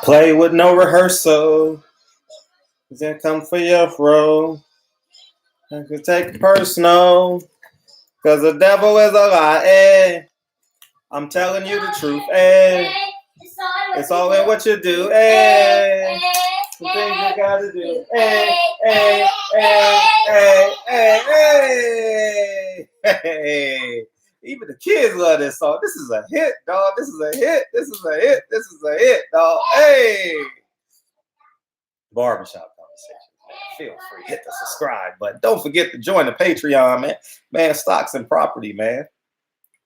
Play with no rehearsal. Then come for your role. I could take it personal. Cause the devil is a lie. Eh? I'm telling you the truth. Eh? It's all in what you do. Eh? The things you gotta do. Eh? Eh? Eh? Eh? Eh? Hey. Even the kids love this song. This is a hit, dog. This is a hit. This is a hit. This is a hit, dog. Hey. Barbershop conversation. Feel free, hit the subscribe button. Don't forget to join the Patreon, man. Man, stocks and property, man.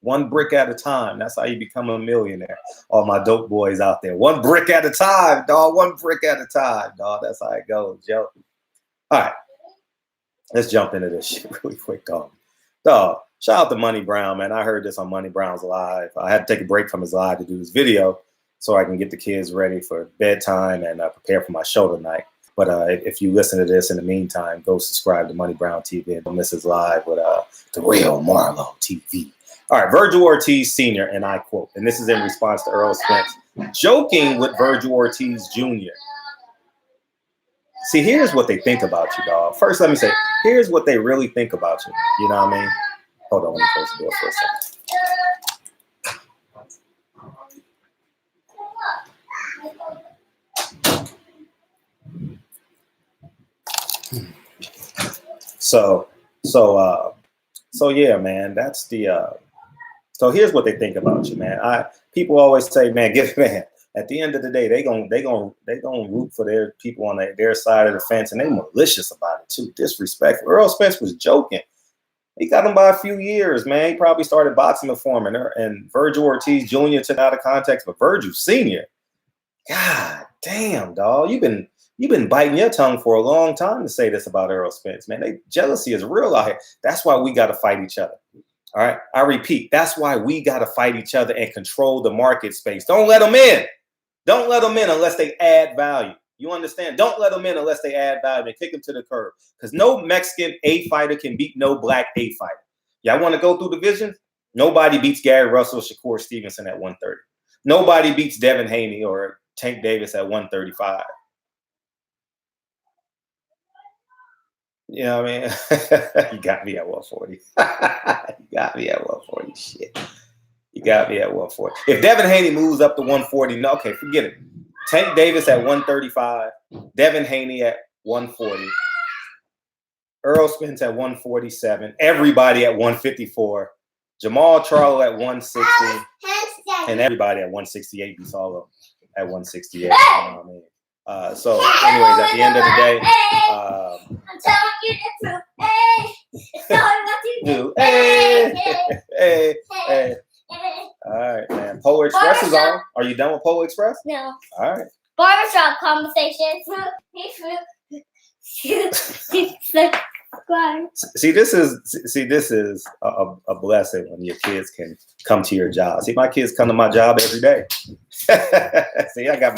One brick at a time. That's how you become a millionaire. All my dope boys out there. One brick at a time, dog. One brick at a time, dog. That's how it goes, Joe. All right. Let's jump into this shit really quick, dog. Dog, shout out to Money Brown, man. I heard this on Money Brown's live. I had to take a break from his live to do this video so I can get the kids ready for bedtime and prepare for my show tonight. But if you listen to this in the meantime, go subscribe to Money Brown TV and don't miss his live with the real Marlo TV. All right, Virgil Ortiz Sr., and I quote, and this is in response to Errol Spence, joking with Virgil Ortiz Jr. See, here's what they think about you, dog. First, let me say, here's what they really think about you. You know what I mean? Hold on, let me close the door for a second. So yeah, man, that's the so here's what they think about you, man. People always say, man, at the end of the day, they gonna root for their people on their side of the fence, and they malicious about it too, disrespectful. Earl Spence was joking. He got him by a few years, man. He probably started boxing before him, and Virgil Ortiz Jr. took out of context, but Virgil Sr., God damn, dog, you've been biting your tongue for a long time to say this about Errol Spence, man. Jealousy is real out here. That's why we got to fight each other. All right. I repeat, that's why we got to fight each other and control the market space. Don't let them in. Don't let them in unless they add value. You understand? Don't let them in unless they add value and kick them to the curb. Because no Mexican A fighter can beat no black A fighter. Y'all want to go through divisions? Nobody beats Gary Russell, Shakur Stevenson at 130. Nobody beats Devin Haney or Tank Davis at 135. You know what I mean? You got me at 140. You got me at 140. Shit. You got me at 140. If Devin Haney moves up to 140, no, okay, forget it. Tank Davis at 135. Devin Haney at 140. Errol Spence at 147. Everybody at 154. Jamal Charlo at 160. And everybody at 168. We saw them at 168. You know what I mean? So, anyways, at the end of the day, I'm telling you the truth. Hey, it's all what you do. Hey. All right, man. Polar Express is on. Are you done with Polar Express? No. All right. Barbershop conversations. See, this is a blessing when your kids can come to your job. See, my kids come to my job every day. See, I got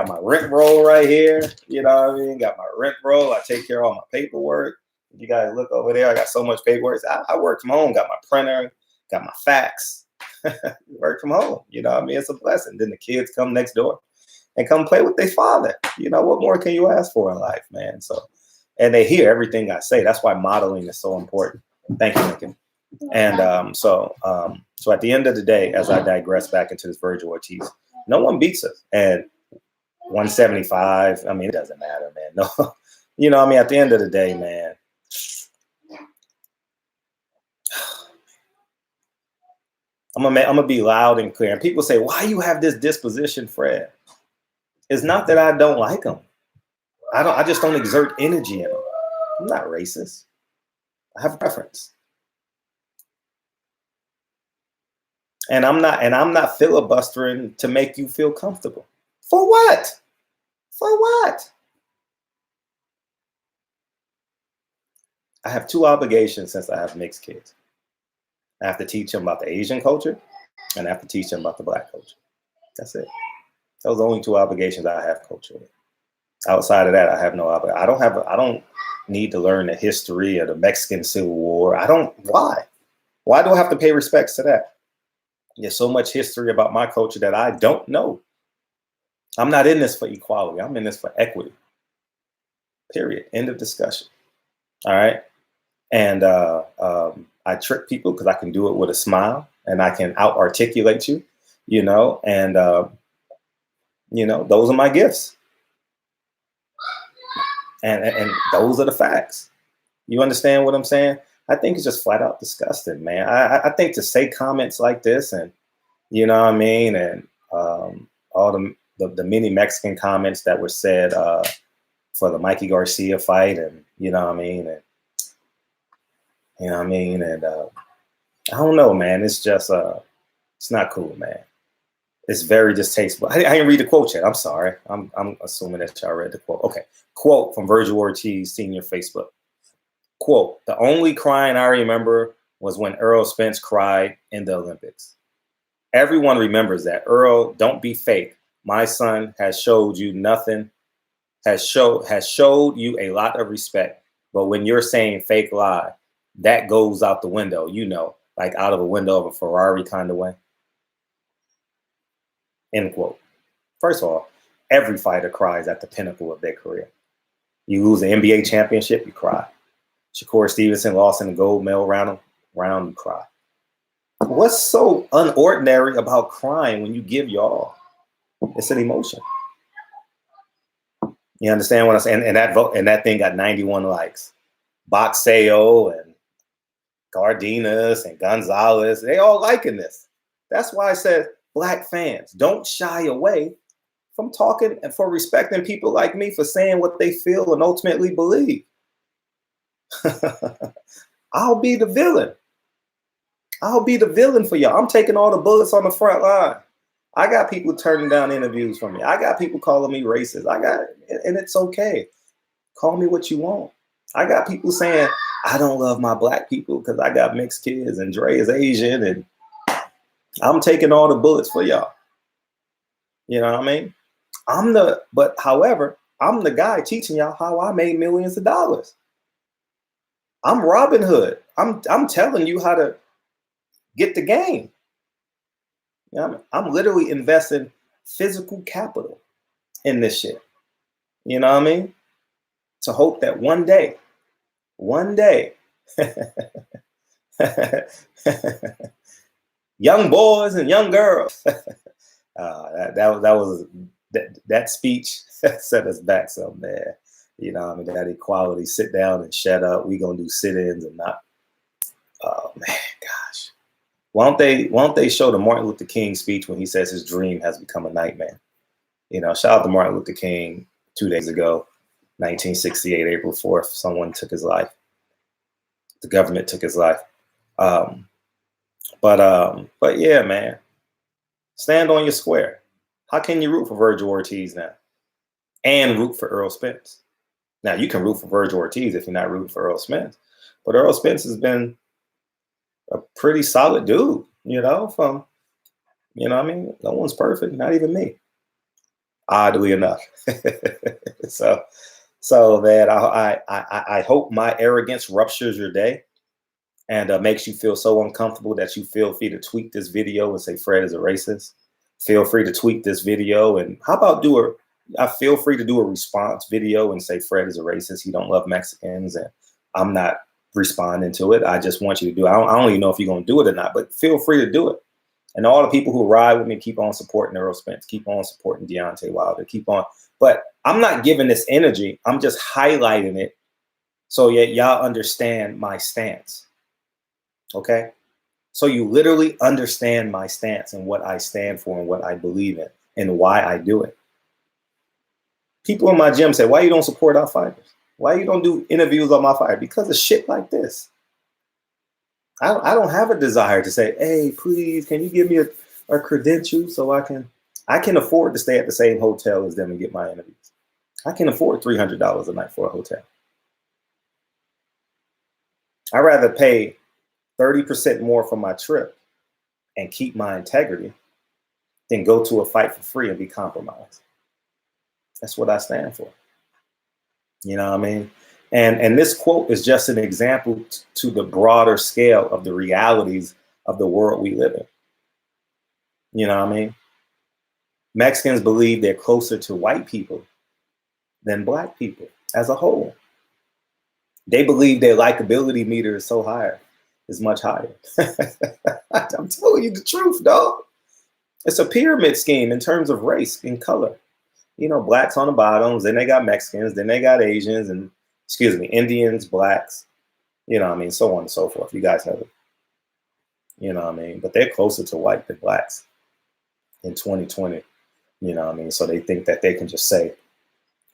my rent roll right here. You know what I mean? Got my rent roll. I take care of all my paperwork. If you guys look over there, I got so much paperwork. I work from home. Got my printer. Got my fax. Work from home. You know what I mean? It's a blessing. Then the kids come next door and come play with their father. You know, what more can you ask for in life, man? So, and they hear everything I say. That's why modeling is so important. Thank you, Lincoln. And so at the end of the day, as I digress back into this Virgil Ortiz, no one beats us. And 175, I mean, it doesn't matter, man. No, you know, I mean, at the end of the day, man, I'm gonna be loud and clear. And people say, why you have this disposition, Fred? It's not that I don't like them. I just don't exert energy in them. I'm not racist. I have a preference. And I'm not filibustering to make you feel comfortable. For what? For what? I have two obligations since I have mixed kids. I have to teach them about the Asian culture, and I have to teach them about the Black culture. That's it. Those are the only two obligations I have culturally. Outside of that, I have no obligation. I don't need to learn the history of the Mexican Civil War. Why? Why do I have to pay respects to that? There's so much history about my culture that I don't know. I'm not in this for equality. I'm in this for equity. Period. End of discussion. All right. And I trick people because I can do it with a smile and I can out articulate you, and those are my gifts. And those are the facts. You understand what I'm saying? I think it's just flat out disgusting, man. I think to say comments like this, and you know what I mean, and all the many Mexican comments that were said for the Mikey Garcia fight, and you know what I mean, and I don't know, man. It's just it's not cool, man. It's very distasteful. I didn't read the quote yet. I'm sorry. I'm assuming that y'all read the quote. Okay. Quote from Virgil Ortiz, senior Facebook. Quote, the only crying I remember was when Errol Spence cried in the Olympics. Everyone remembers that. Errol, don't be fake. My son has showed you nothing, has showed you a lot of respect. But when you're saying fake lie, that goes out the window, like out of a window of a Ferrari kind of way. End quote. First of all, every fighter cries at the pinnacle of their career. You lose an NBA championship, you cry. Shakur Stevenson lost in the gold medal round, you cry. What's so unordinary about crying when you give your all? It's an emotion. You understand what I'm saying? And that thing got 91 likes. Boxeo and Cardenas and Gonzalez, they all liking this. That's why I said, Black fans, don't shy away from talking and for respecting people like me for saying what they feel and ultimately believe. I'll be the villain. I'll be the villain for y'all. I'm taking all the bullets on the front line. I got people turning down interviews from me. I got people calling me racist. And it's okay. Call me what you want. I got people saying, I don't love my Black people because I got mixed kids and Dre is Asian, and I'm taking all the bullets for y'all. You know what I mean? However, I'm the guy teaching y'all how I made millions of dollars. I'm Robin Hood. I'm telling you how to get the game. You know what I mean? I'm literally investing physical capital in this shit. You know what I mean? To hope that one day, young boys and young girls. That speech set us back some, man. You know, I mean, that equality, sit down and shut up. We gonna do sit-ins and not. Oh man, gosh. Why don't they show the Martin Luther King speech when he says his dream has become a nightmare? You know, shout out to Martin Luther King 2 days ago, 1968, April 4th. Someone took his life. The government took his life. But yeah, man, stand on your square. How can you root for Virgil Ortiz now and root for Errol Spence? Now, you can root for Virgil Ortiz if you're not rooting for Errol Spence. But Errol Spence has been a pretty solid dude, from, I mean, no one's perfect, not even me, oddly enough. So that I hope my arrogance ruptures your day and makes you feel so uncomfortable that you feel free to tweet this video and say Fred is a racist. Feel free to tweet this video, and how about I feel free to do a response video and say Fred is a racist. He don't love Mexicans, and I'm not responding to it. I just want you to do it. I don't even know if you're going to do it or not, but feel free to do it. And all the people who ride with me, keep on supporting Errol Spence, keep on supporting Deontay Wilder, keep on. But I'm not giving this energy. I'm just highlighting it so y'all understand my stance. Okay? So you literally understand my stance and what I stand for and what I believe in and why I do it. People in my gym say, why you don't support our fighters? Why you don't do interviews on my fighter? Because of shit like this. I don't have a desire to say, hey, please, can you give me a credential so I can afford to stay at the same hotel as them and get my interviews. I can afford $300 a night for a hotel. I'd rather pay 30% more for my trip and keep my integrity than go to a fight for free and be compromised. That's what I stand for. You know what I mean? And this quote is just an example to the broader scale of the realities of the world we live in. You know what I mean? Mexicans believe they're closer to white people than black people as a whole. They believe their likability meter is so higher, is much higher. I'm telling you the truth, dog. It's a pyramid scheme in terms of race and color. You know, blacks on the bottoms, then they got Mexicans, then they got Asians, and Indians, blacks, you know what I mean, so on and so forth. You guys know it. You know what I mean? But they're closer to white than blacks in 2020. You know what I mean? So they think that they can just say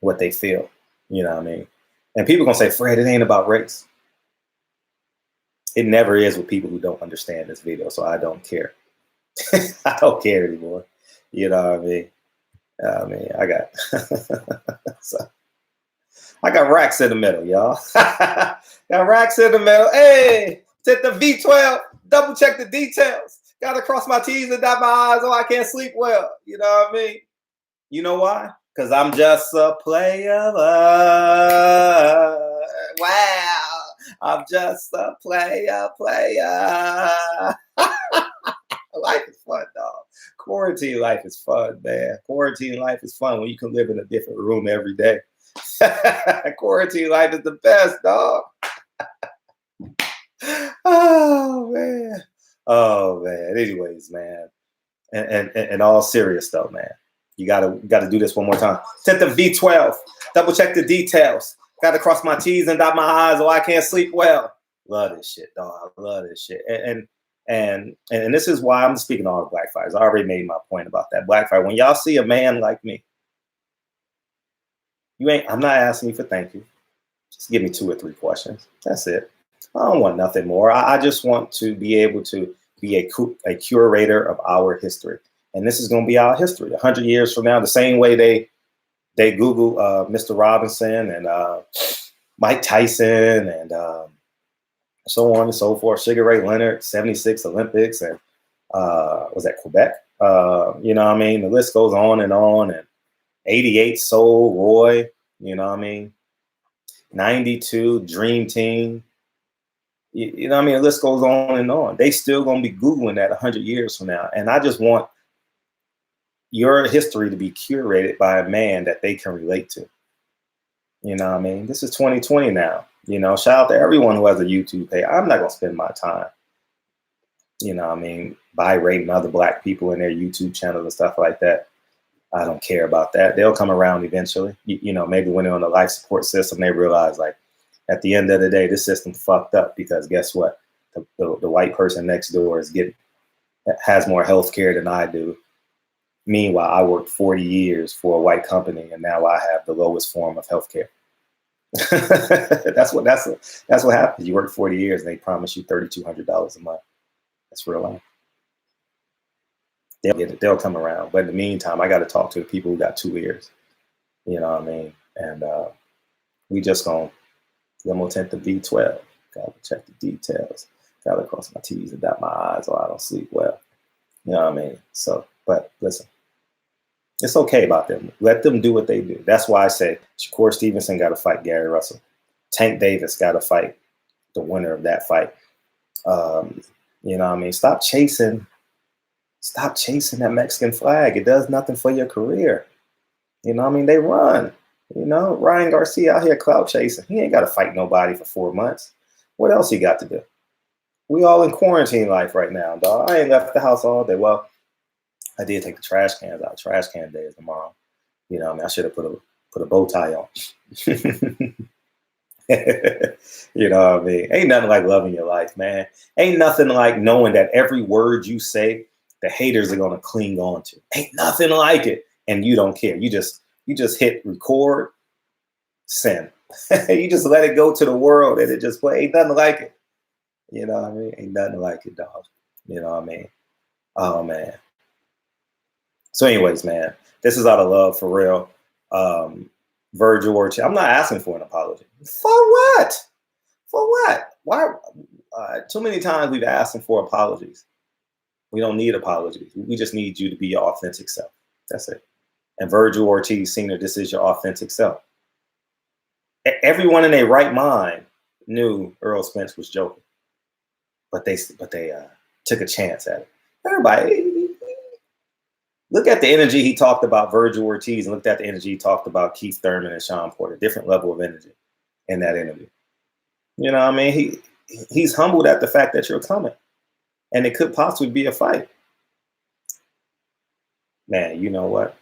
what they feel. You know what I mean? And people gonna say, Fred, it ain't about race. It never is with people who don't understand this video. So I don't care. I don't care anymore. You know what I mean? I got so I got racks in the middle, y'all. Got racks in the middle. Hey, take the V12, double check the details. Gotta cross my T's and dot my I's, or I can't sleep well. You know what I mean? You know why? Because I'm just a player. Wow. I'm just a player. Life is fun, dog. Quarantine life is fun, man. Quarantine life is fun when you can live in a different room every day. Quarantine life is the best, dog. Oh man. Anyways, man. And all serious though, man. You gotta do this one more time. Set the V12. Double check the details. Gotta cross my T's and dot my I's, or I can't sleep well. Love this shit, dog. I love this shit. And this is why I'm speaking to all the black fighters. I already made my point about that black fight. When y'all see a man like me, I'm not asking you for thank you. Just give me 2 or 3 questions. That's it. I don't want nothing more. I just want to be able to be a curator of our history. And this is going to be our history 100 years from now, the same way they Google Mr. Robinson and Mike Tyson and so on and so forth. Sugar Ray Leonard, 76 Olympics, and was that Quebec? You know what I mean? The list goes on. And 88 Soul Roy, you know what I mean? 92 Dream Team. You know what I mean? The list goes on and on. They still going to be Googling that 100 years from now. And I just want your history to be curated by a man that they can relate to. You know what I mean? This is 2020 now. You know, shout out to everyone who has a YouTube page. I'm not going to spend my time, you know what I mean, berating other black people in their YouTube channels and stuff like that. I don't care about that. They'll come around eventually. You know, maybe when they're on the life support system, they realize, like, at the end of the day, this system fucked up because guess what? The white person next door has more health care than I do. Meanwhile, I worked 40 years for a white company, and now I have the lowest form of health care. That's what happens. You work 40 years, and they promise you $3,200 a month. That's real life. They'll get it. They'll come around. But in the meantime, I got to talk to the people who got 2 ears. You know what I mean? And we just gonna tent the V12. Gotta check the details. Gotta cross my T's and dot my I's, or I don't sleep well. You know what I mean? So, but listen, it's okay about them. Let them do what they do. That's why I say Shakur Stevenson got to fight Gary Russell. Tank Davis got to fight the winner of that fight. You know what I mean? Stop chasing that Mexican flag. It does nothing for your career. You know what I mean? They run. You know, Ryan Garcia out here clout chasing. He ain't got to fight nobody for 4 months. What else he got to do? We all in quarantine life right now, dog. I ain't left the house all day. Well, I did take the trash cans out. Trash can day is tomorrow. You know what I mean? I should have put a bow tie on. You know what I mean? Ain't nothing like loving your life, man. Ain't nothing like knowing that every word you say, the haters are gonna cling on to. Ain't nothing like it. And you don't care. You just hit record, send. You just let it go to the world and it just play. Ain't nothing like it. You know what I mean? Ain't nothing like it, dog. You know what I mean? Oh man. So anyways, man, this is out of love for real. Virgil Ortiz. I'm not asking for an apology. For what? For what? Why? Too many times we've asked him for apologies. We don't need apologies. We just need you to be your authentic self. That's it. And Virgil Ortiz, Sr., this is your authentic self. Everyone in their right mind knew Errol Spence was joking, but they took a chance at it. Everybody, look at the energy he talked about Virgil Ortiz, and looked at the energy he talked about Keith Thurman and Sean Porter. Different level of energy in that interview. You know what I mean? He's humbled at the fact that you're coming, and it could possibly be a fight. Man, you know what?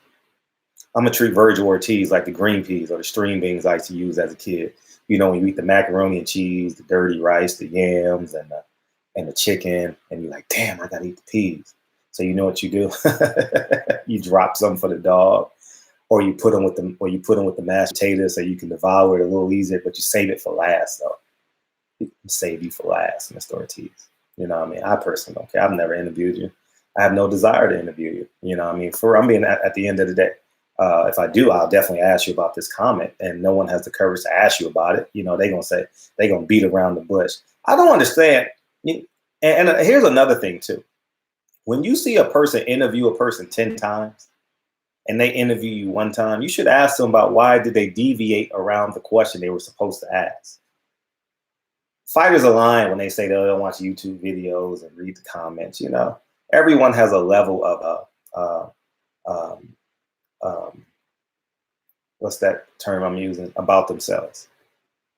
I'm gonna treat Virgil Ortiz like the green peas or the string beans I used to use as a kid. You know, when you eat the macaroni and cheese, the dirty rice, the yams, and the chicken, and you're like, damn, I gotta eat the peas. So you know what you do? You drop some for the dog, or you put them with the mashed potatoes so you can devour it a little easier, but you save it for last though. Save you for last, Mr. Ortiz. You know what I mean? I personally don't care. I've never interviewed you. I have no desire to interview you. You know what I mean? I'm being at the end of the day. If I do, I'll definitely ask you about this comment, and no one has the courage to ask you about it. You know, they're going to beat around the bush. I don't understand. And here's another thing too. When you see a person interview a person 10 times and they interview you one time, you should ask them about why did they deviate around the question they were supposed to ask. Fighters are lying when they say they don't watch YouTube videos and read the comments. You know, everyone has a level of what's that term I'm using, about themselves.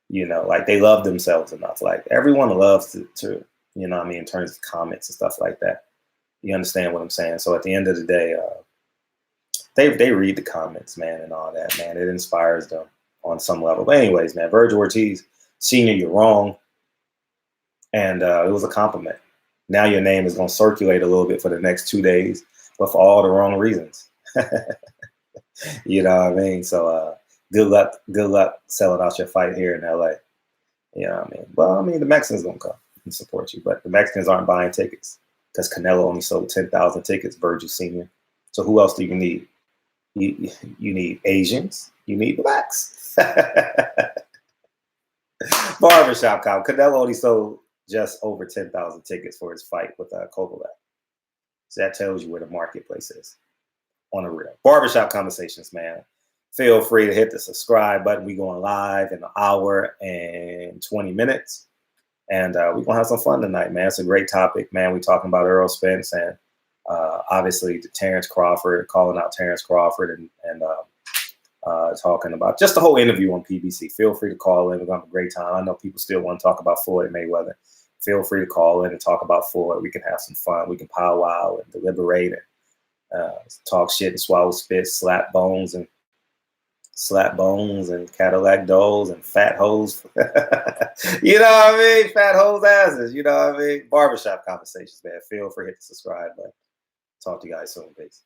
You know, like they love themselves enough. Like everyone loves to you know what I mean, in terms of comments and stuff like that. You understand what I'm saying? So at the end of the day, they read the comments, man, and all that, man. It inspires them on some level. But anyways, man, Virgil Ortiz, Senior, you're wrong. And it was a compliment. Now your name is going to circulate a little bit for the next 2 days, but for all the wrong reasons. You know what I mean? So good luck selling out your fight here in LA. You know what I mean? Well, I mean, the Mexicans going to come and support you, but the Mexicans aren't buying tickets because Canelo only sold 10,000 tickets, Virgil Sr. So who else do you need? You need Asians. You need blacks. Barbershop cop. Canelo only sold just over 10,000 tickets for his fight with Kovalev. So that tells you where the marketplace is on a real. Barbershop Conversations, man. Feel free to hit the subscribe button. We're going live in an hour and 20 minutes. And we're going to have some fun tonight, man. It's a great topic, man. We're talking about Errol Spence and obviously Terrence Crawford, calling out Terrence Crawford and talking about just the whole interview on PBC. Feel free to call in. We're going to have a great time. I know people still want to talk about Floyd Mayweather. Feel free to call in and talk about Floyd. We can have some fun. We can powwow and deliberate and talk shit and swallow spit, slap bones and Cadillac dolls and fat hoes. You know what I mean? Fat hoes asses. You know what I mean? Barbershop Conversations, man. Feel free to hit the subscribe button. Talk to you guys soon. Peace.